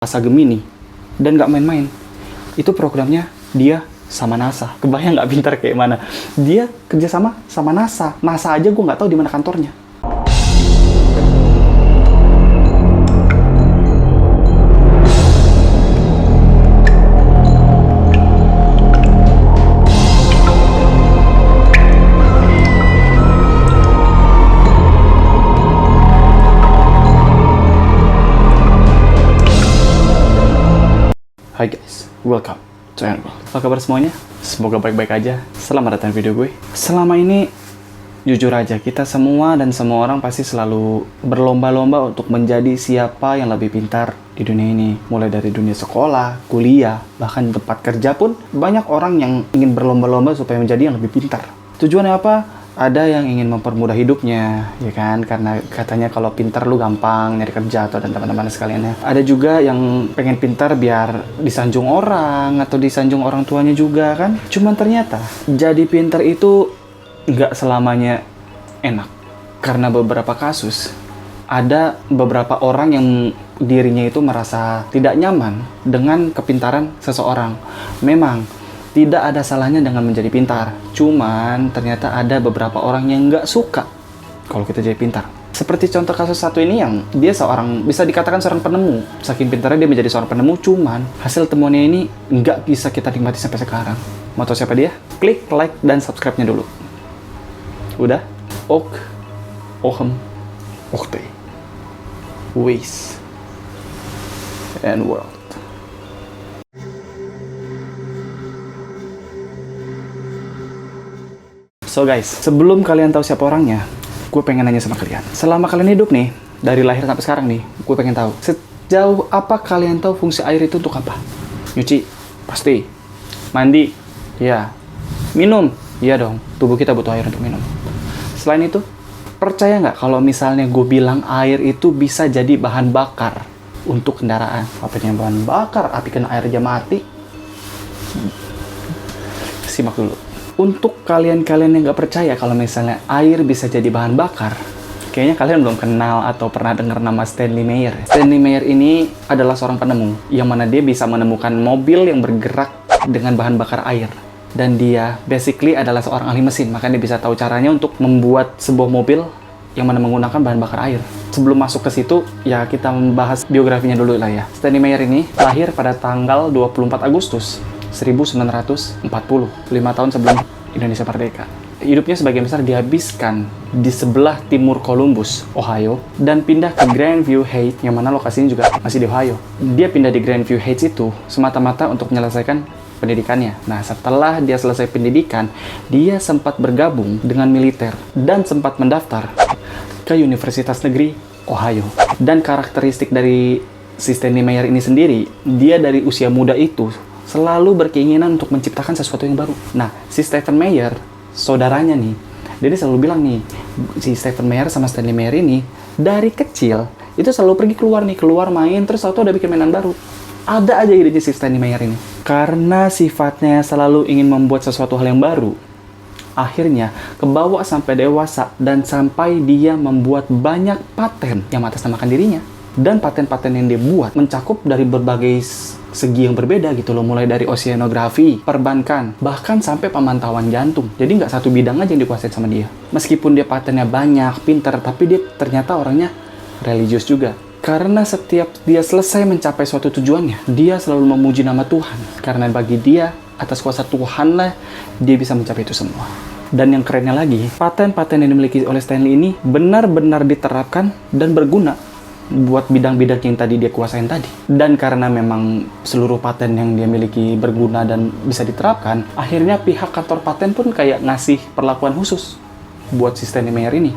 NASA Gemini, dan nggak main-main. Itu programnya dia sama NASA. Kebayang nggak pintar kayak mana? Dia kerjasama sama NASA. NASA aja gue nggak tahu di mana kantornya. Hai guys, welcome to Anvil. Apa kabar semuanya? Semoga baik-baik aja. Selamat datang di video gue. Selama ini, jujur aja, kita semua dan semua orang pasti selalu berlomba-lomba untuk menjadi siapa yang lebih pintar di dunia ini. Mulai dari dunia sekolah, kuliah, bahkan tempat kerja pun banyak orang yang ingin berlomba-lomba supaya menjadi yang lebih pintar. Tujuannya apa? Ada yang ingin mempermudah hidupnya, ya kan? Karena katanya kalau pintar lu gampang nyari kerja atau dan teman-teman sekalian ya. Ada juga yang pengen pintar biar disanjung orang atau disanjung orang tuanya juga kan. Cuman ternyata jadi pintar itu nggak selamanya enak. Karena beberapa kasus ada beberapa orang yang dirinya itu merasa tidak nyaman dengan kepintaran seseorang. Memang tidak ada salahnya dengan menjadi pintar. Cuman ternyata ada beberapa orang yang nggak suka kalau kita jadi pintar. Seperti contoh kasus satu ini yang dia bisa dikatakan seorang penemu. Saking pintarnya dia menjadi seorang penemu, cuman hasil temuannya ini nggak bisa kita nikmati sampai sekarang. Mau tahu siapa dia? Klik like dan subscribe-nya dulu. Udah? Ohem, Okte, Ways, and World. So guys, sebelum kalian tahu siapa orangnya, gue pengen nanya sama kalian. Selama kalian hidup nih, dari lahir sampai sekarang nih, gue pengen tahu, sejauh apa kalian tahu fungsi air itu untuk apa? Nyuci? Pasti. Mandi? Iya. Minum? Iya dong, tubuh kita butuh air untuk minum. Selain itu, percaya nggak kalau misalnya gue bilang air itu bisa jadi bahan bakar untuk kendaraan? Apanya bahan bakar? Api kena air aja mati. Simak dulu. Untuk kalian-kalian yang nggak percaya kalau misalnya air bisa jadi bahan bakar, kayaknya kalian belum kenal atau pernah dengar nama Stanley Meyer. Stanley Meyer ini adalah seorang penemu, yang mana dia bisa menemukan mobil yang bergerak dengan bahan bakar air. Dan dia basically adalah seorang ahli mesin, makanya dia bisa tahu caranya untuk membuat sebuah mobil yang mana menggunakan bahan bakar air. Sebelum masuk ke situ, ya kita membahas biografinya dulu lah ya. Stanley Meyer ini lahir pada tanggal 24 Agustus 1940, 5 tahun sebelum Indonesia merdeka. Hidupnya sebagian besar dihabiskan di sebelah timur Columbus, Ohio, dan pindah ke Grandview Heights, yang mana lokasinya juga masih di Ohio. Dia pindah di Grandview Heights itu semata-mata untuk menyelesaikan pendidikannya. Nah, setelah dia selesai pendidikan, dia sempat bergabung dengan militer dan sempat mendaftar ke Universitas Negeri Ohio. Dan karakteristik dari si Stanley Meyer ini sendiri, dia dari usia muda itu selalu berkeinginan untuk menciptakan sesuatu yang baru. Nah, si Stephen Meyer, saudaranya nih, dia selalu bilang nih, si Stephen Meyer sama Stanley Meyer ini, dari kecil, itu selalu pergi keluar main, terus auto udah bikin mainan baru. Ada aja idenya si Stanley Meyer ini. Karena sifatnya selalu ingin membuat sesuatu hal yang baru, akhirnya kebawa sampai dewasa, dan sampai dia membuat banyak paten yang mengatasnamakan dirinya. Dan paten-paten yang dia buat mencakup dari berbagai segi yang berbeda gitu loh, mulai dari oceanografi, perbankan, bahkan sampai pemantauan jantung. Jadi nggak satu bidang aja yang dikuasain sama dia. Meskipun dia patennya banyak, pinter, tapi dia ternyata orangnya religius juga. Karena setiap dia selesai mencapai suatu tujuannya, dia selalu memuji nama Tuhan. Karena bagi dia, atas kuasa Tuhan lah, dia bisa mencapai itu semua. Dan yang kerennya lagi, paten-paten yang dimiliki oleh Stanley ini benar-benar diterapkan dan berguna buat bidang-bidang yang tadi dia kuasain tadi. Dan karena memang seluruh paten yang dia miliki berguna dan bisa diterapkan, akhirnya pihak kantor paten pun kayak ngasih perlakuan khusus buat si Stanley Meyer ini.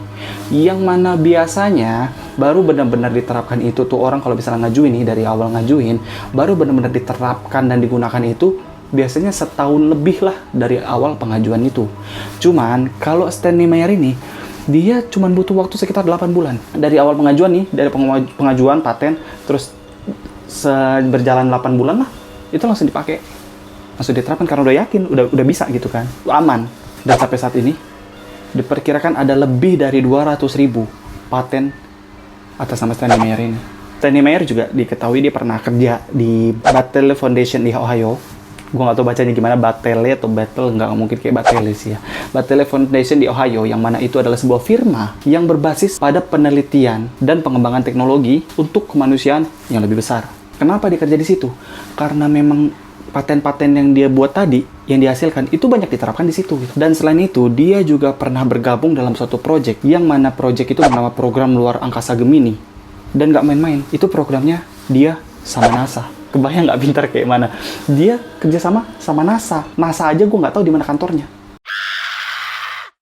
Yang mana biasanya baru benar-benar diterapkan itu tuh orang kalau misalnya ngajuin nih, dari awal ngajuin, baru benar-benar diterapkan dan digunakan itu biasanya setahun lebih lah dari awal pengajuan itu. Cuman kalau Stanley Meyer ini, dia cuma butuh waktu sekitar 8 bulan. Dari awal pengajuan nih, dari pengajuan paten, terus berjalan 8 bulan lah, itu langsung dipakai. Langsung diterapkan karena udah yakin, udah bisa gitu kan. Aman. Dan sampai saat ini, diperkirakan ada lebih dari 200.000 paten atas nama Stanley Meyer ini. Stanley Meyer juga diketahui dia pernah kerja di Battelle Foundation di Ohio. Gue nggak tahu bacanya gimana, Battelle atau Battle, nggak mungkin kayak Battelle sih ya. Battelle Foundation di Ohio, yang mana itu adalah sebuah firma yang berbasis pada penelitian dan pengembangan teknologi untuk kemanusiaan yang lebih besar. Kenapa dia kerja di situ? Karena memang paten-paten yang dia buat tadi, yang dihasilkan, itu banyak diterapkan di situ. Dan selain itu, dia juga pernah bergabung dalam suatu project, yang mana project itu bernama Program Luar Angkasa Gemini. Dan nggak main-main, itu programnya dia sama NASA. Kebayang nggak pintar kayak mana? Dia kerjasama sama NASA. NASA aja gue nggak tahu di mana kantornya.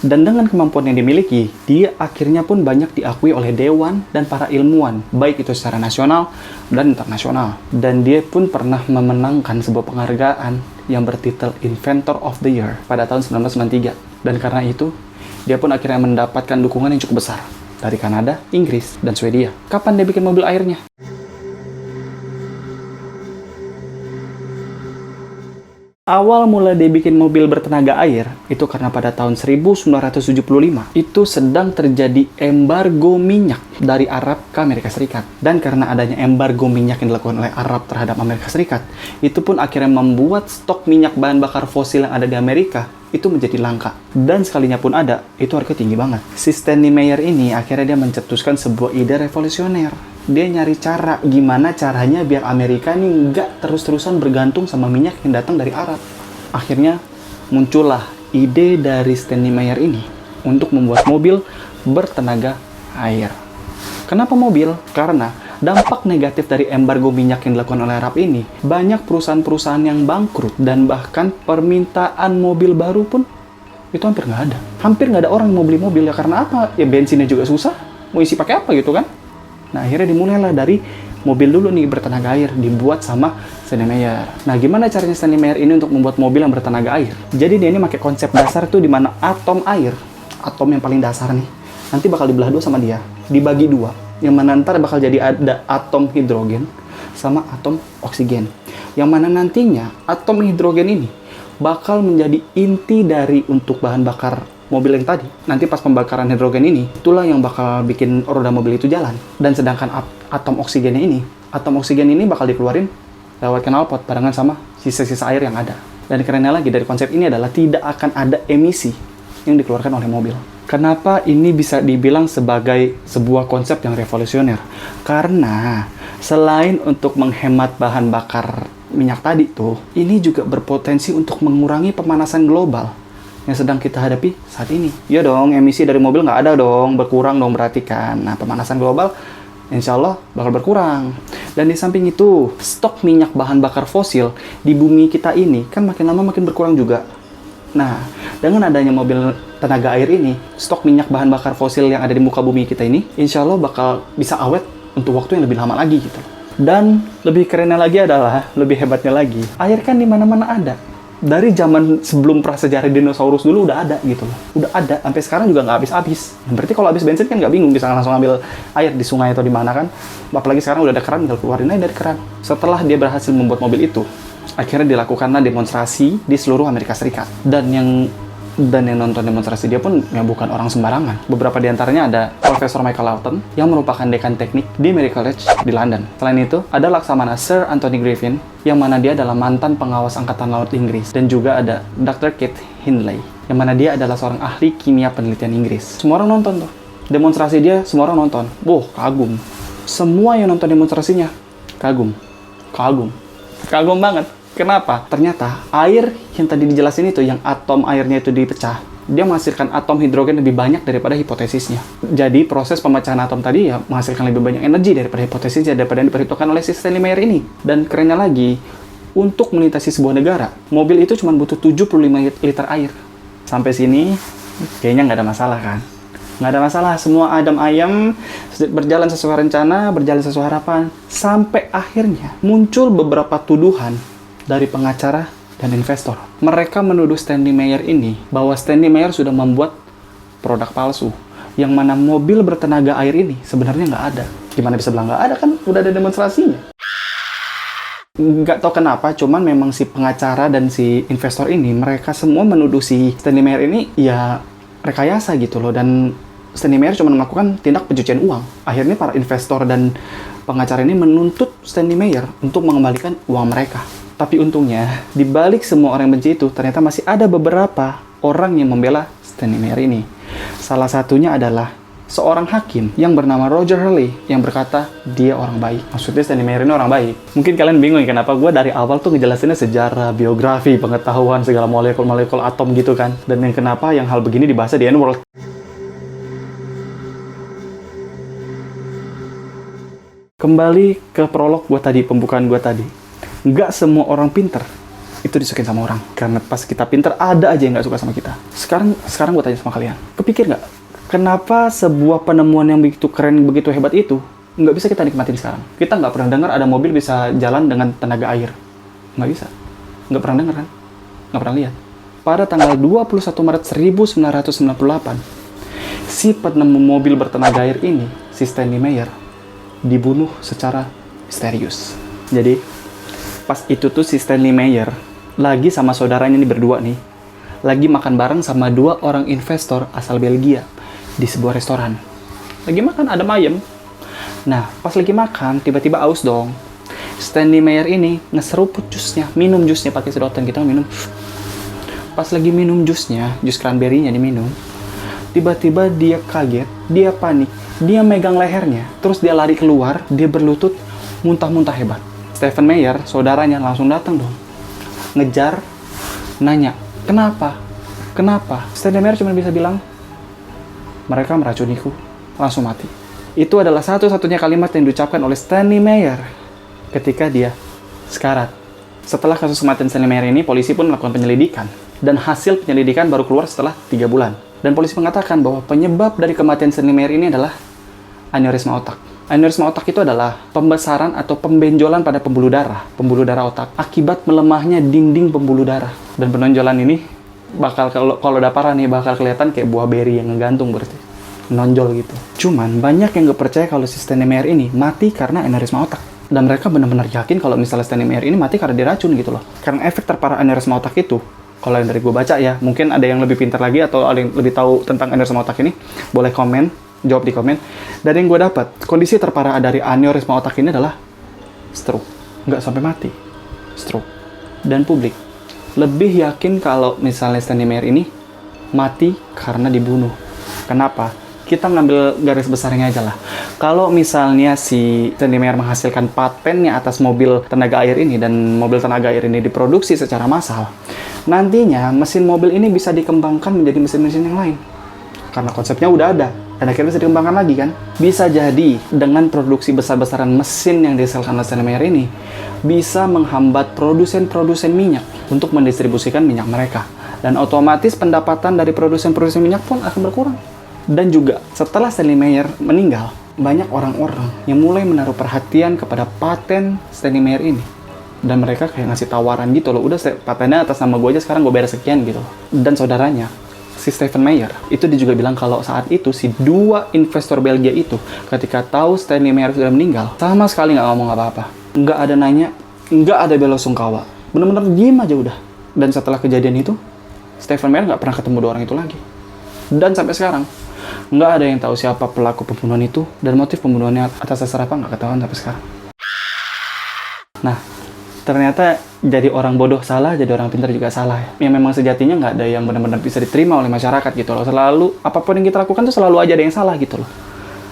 Dan dengan kemampuan yang dimiliki, dia akhirnya pun banyak diakui oleh dewan dan para ilmuwan, baik itu secara nasional dan internasional. Dan dia pun pernah memenangkan sebuah penghargaan yang bertitel Inventor of the Year pada tahun 1993. Dan karena itu, dia pun akhirnya mendapatkan dukungan yang cukup besar dari Kanada, Inggris, dan Swedia. Kapan dia bikin mobil airnya? Awal mula dia bikin mobil bertenaga air, itu karena pada tahun 1975, itu sedang terjadi embargo minyak dari Arab ke Amerika Serikat. Dan karena adanya embargo minyak yang dilakukan oleh Arab terhadap Amerika Serikat, itu pun akhirnya membuat stok minyak bahan bakar fosil yang ada di Amerika itu menjadi langka. Dan sekalinya pun ada, itu harga tinggi banget. Si Stanley Meyer ini akhirnya dia mencetuskan sebuah ide revolusioner. Dia nyari cara, gimana caranya biar Amerika ini nggak terus-terusan bergantung sama minyak yang datang dari Arab. Akhirnya muncullah ide dari Stanley Meyer ini untuk membuat mobil bertenaga air. Kenapa mobil? Karena dampak negatif dari embargo minyak yang dilakukan oleh Arab ini, banyak perusahaan-perusahaan yang bangkrut, dan bahkan permintaan mobil baru pun itu hampir nggak ada. Hampir nggak ada orang yang mau beli mobil, ya karena apa? Ya bensinnya juga susah, mau isi pakai apa gitu kan? Nah akhirnya dimulailah dari mobil dulu nih bertenaga air, dibuat sama Stanley Meyer. Nah gimana caranya Stanley Meyer ini untuk membuat mobil yang bertenaga air? Jadi dia ini pakai konsep dasar tuh, di mana atom air, atom yang paling dasar nih, nanti bakal dibelah dua sama dia, dibagi dua, yang mana ntar bakal jadi ada atom hidrogen sama atom oksigen, yang mana nantinya atom hidrogen ini bakal menjadi inti dari untuk bahan bakar mobil yang tadi. Nanti pas pembakaran hidrogen ini, itulah yang bakal bikin roda mobil itu jalan. Dan sedangkan atom oksigen ini bakal dikeluarin lewat knalpot barengan sama sisa-sisa air yang ada. Dan kerennya lagi dari konsep ini adalah tidak akan ada emisi yang dikeluarkan oleh mobil. Kenapa ini bisa dibilang sebagai sebuah konsep yang revolusioner? Karena selain untuk menghemat bahan bakar minyak tadi tuh, ini juga berpotensi untuk mengurangi pemanasan global yang sedang kita hadapi saat ini. Ya dong, emisi dari mobil nggak ada dong, berkurang dong berarti kan. Nah, pemanasan global insya Allah bakal berkurang. Dan di samping itu, stok minyak bahan bakar fosil di bumi kita ini kan makin lama makin berkurang juga. Nah, dengan adanya mobil tenaga air ini, stok minyak bahan bakar fosil yang ada di muka bumi kita ini, insya Allah bakal bisa awet untuk waktu yang lebih lama lagi gitu. Dan lebih kerennya lagi adalah, lebih hebatnya lagi, air kan di mana-mana ada. Dari zaman sebelum prasejarah dinosaurus dulu udah ada gitu loh. Udah ada, sampai sekarang juga nggak habis-habis. Berarti kalau habis bensin kan nggak bingung, bisa langsung ambil air di sungai atau di mana kan. Apalagi sekarang udah ada keran, tinggal keluarin aja dari keran. Setelah dia berhasil membuat mobil itu, akhirnya dilakukanlah demonstrasi di seluruh Amerika Serikat. Dan yang nonton demonstrasi dia pun ya bukan orang sembarangan. Beberapa di antaranya ada Profesor Michael Lawton yang merupakan dekan teknik di Mary College di London. Selain itu, ada Laksamana Sir Anthony Griffin yang mana dia adalah mantan pengawas Angkatan Laut Inggris, dan juga ada Dr. Kate Hindley yang mana dia adalah seorang ahli kimia penelitian Inggris. Semua orang nonton tuh. Demonstrasi dia semua orang nonton. Kagum. Semua yang nonton demonstrasinya kagum. Kagum banget. Kenapa? Ternyata air yang tadi dijelasin itu, yang atom airnya itu dipecah, dia menghasilkan atom hidrogen lebih banyak daripada hipotesisnya. Jadi proses pemecahan atom tadi ya menghasilkan lebih banyak energi daripada hipotesisnya, daripada yang diperhitungkan oleh si Stanley Meyer ini. Dan kerennya lagi, untuk melintasi sebuah negara, mobil itu cuma butuh 75 liter air. Sampai sini, kayaknya nggak ada masalah kan? Nggak ada masalah, semua adem ayem, berjalan sesuai rencana, berjalan sesuai harapan. Sampai akhirnya muncul beberapa tuduhan dari pengacara dan investor. Mereka menuduh Stanley Meyer ini bahwa Stanley Meyer sudah membuat produk palsu, yang mana mobil bertenaga air ini sebenarnya nggak ada. Gimana bisa bilang nggak ada, kan udah ada demonstrasinya. Nggak tahu kenapa, cuman memang si pengacara dan si investor ini, mereka semua menuduh si Stanley Meyer ini ya rekayasa gitu loh, dan Stanley Meyer cuma melakukan tindak pencucian uang. Akhirnya para investor dan pengacara ini menuntut Stanley Meyer untuk mengembalikan uang mereka. Tapi untungnya, di balik semua orang yang benci itu, ternyata masih ada beberapa orang yang membela Stanley Meyer ini. Salah satunya adalah seorang hakim yang bernama Roger Hurley yang berkata dia orang baik. Maksudnya Stanley Meyer ini orang baik. Mungkin kalian bingung kenapa gue dari awal tuh ngejelasinnya sejarah, biografi, pengetahuan, segala molekul-molekul atom gitu kan. Dan yang kenapa yang hal begini dibahas di N-World. Kembali ke prolog gue tadi, pembukaan gue tadi. Nggak semua orang pinter itu disukain sama orang. Karena pas kita pinter, ada aja yang nggak suka sama kita. Sekarang gue tanya sama kalian. Kepikir nggak? Kenapa sebuah penemuan yang begitu keren, begitu hebat itu nggak bisa kita nikmatin sekarang? Kita nggak pernah dengar ada mobil bisa jalan dengan tenaga air. Nggak bisa. Nggak pernah dengar kan? Nggak pernah lihat. Pada tanggal 21 Maret 1998, si penemu mobil bertenaga air ini, si Stanley Meyer, dibunuh secara misterius. Jadi, pas itu tuh si Stanley Meyer lagi sama saudaranya nih berdua nih, lagi makan bareng sama dua orang investor asal Belgia di sebuah restoran. Lagi makan, ada ayam. Nah, pas lagi makan, tiba-tiba aus dong. Stanley Meyer ini ngeseruput jusnya, minum jusnya pakai sedotan, kita minum. Pas lagi minum jusnya, jus cranberry-nya diminum, tiba-tiba dia kaget, dia panik, dia megang lehernya, terus dia lari keluar, dia berlutut, muntah-muntah hebat. Stephen Meyer, saudaranya, langsung datang dong. Ngejar, nanya, kenapa? Kenapa? Stanley Meyer cuma bisa bilang, mereka meracuniku, langsung mati. Itu adalah satu-satunya kalimat yang diucapkan oleh Stanley Meyer ketika dia sekarat. Setelah kasus kematian Stanley Meyer ini, polisi pun melakukan penyelidikan. Dan hasil penyelidikan baru keluar setelah 3 bulan. Dan polisi mengatakan bahwa penyebab dari kematian Stanley Meyer ini adalah aneurisma otak. Aneurisma otak itu adalah pembesaran atau pembenjolan pada pembuluh darah otak akibat melemahnya dinding pembuluh darah. Dan penonjolan ini bakal kalau udah parah nih bakal kelihatan kayak buah beri yang ngegantung berarti. Nonjol gitu. Cuman banyak yang gak percaya kalau si Stanley Meyer ini mati karena aneurisma otak. Dan mereka benar-benar yakin kalau misalnya Stanley Meyer ini mati karena diracun gitu loh. Karena efek terparah aneurisma otak itu, kalau yang dari gue baca ya, mungkin ada yang lebih pintar lagi atau ada yang lebih tahu tentang aneurisma otak ini, boleh komen. Jawab di komen. Dari yang gue dapat, kondisi terparah dari aneurisma otak ini adalah stroke. Nggak sampai mati. Stroke. Dan publik lebih yakin kalau misalnya Stanley Meyer ini mati karena dibunuh. Kenapa? Kita ngambil garis besarnya aja lah. Kalau misalnya si Stanley Meyer menghasilkan patennya atas mobil tenaga air ini, dan mobil tenaga air ini diproduksi secara massal, nantinya mesin mobil ini bisa dikembangkan menjadi mesin-mesin yang lain. Karena konsepnya udah ada. Dan akhirnya bisa dikembangkan lagi kan? Bisa jadi dengan produksi besar-besaran mesin yang dihasilkan oleh Stanley Meyer ini bisa menghambat produsen-produsen minyak untuk mendistribusikan minyak mereka. Dan otomatis pendapatan dari produsen-produsen minyak pun akan berkurang. Dan juga setelah Stanley Meyer meninggal, banyak orang-orang yang mulai menaruh perhatian kepada paten Stanley Meyer ini. Dan mereka kayak ngasih tawaran gitu loh, udah patennya atas nama gue aja, sekarang gue bayar sekian gitu. Dan saudaranya, si Stephen Meyer, itu dia juga bilang kalau saat itu si dua investor Belgia itu ketika tahu Stanley Meyer sudah meninggal, sama sekali nggak ngomong apa-apa, nggak ada nanya, nggak ada bela sungkawa, bener-bener diem aja udah. Dan setelah kejadian itu, Stephen Meyer nggak pernah ketemu dua orang itu lagi. Dan sampai sekarang nggak ada yang tahu siapa pelaku pembunuhan itu dan motif pembunuhannya atas dasar apa nggak ketahuan sampai sekarang. Nah, ternyata jadi orang bodoh salah, jadi orang pintar juga salah ya. Yang memang sejatinya nggak ada yang benar-benar bisa diterima oleh masyarakat gitu loh. Selalu, apapun yang kita lakukan tuh selalu aja ada yang salah gitu loh.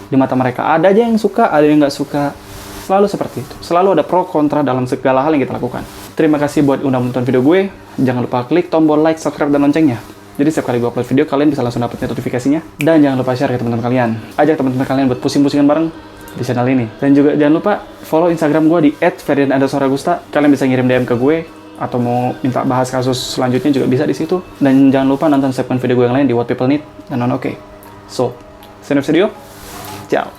Di mata mereka, ada aja yang suka, ada yang nggak suka. Selalu seperti itu. Selalu ada pro kontra dalam segala hal yang kita lakukan. Terima kasih buat udah nonton video gue. Jangan lupa klik tombol like, subscribe, dan loncengnya. Jadi setiap kali gue upload video, kalian bisa langsung dapetin notifikasinya. Dan jangan lupa share ke teman-teman kalian. Ajak teman-teman kalian buat pusing-pusingan bareng di channel ini. Dan juga jangan lupa follow Instagram gue di @ferdian_agusta. Kalian bisa ngirim DM ke gue atau mau minta bahas kasus selanjutnya juga bisa di situ. Dan jangan lupa nonton segmen video gue yang lain di What People Need dan Non Oke. So, see you next video. Ciao.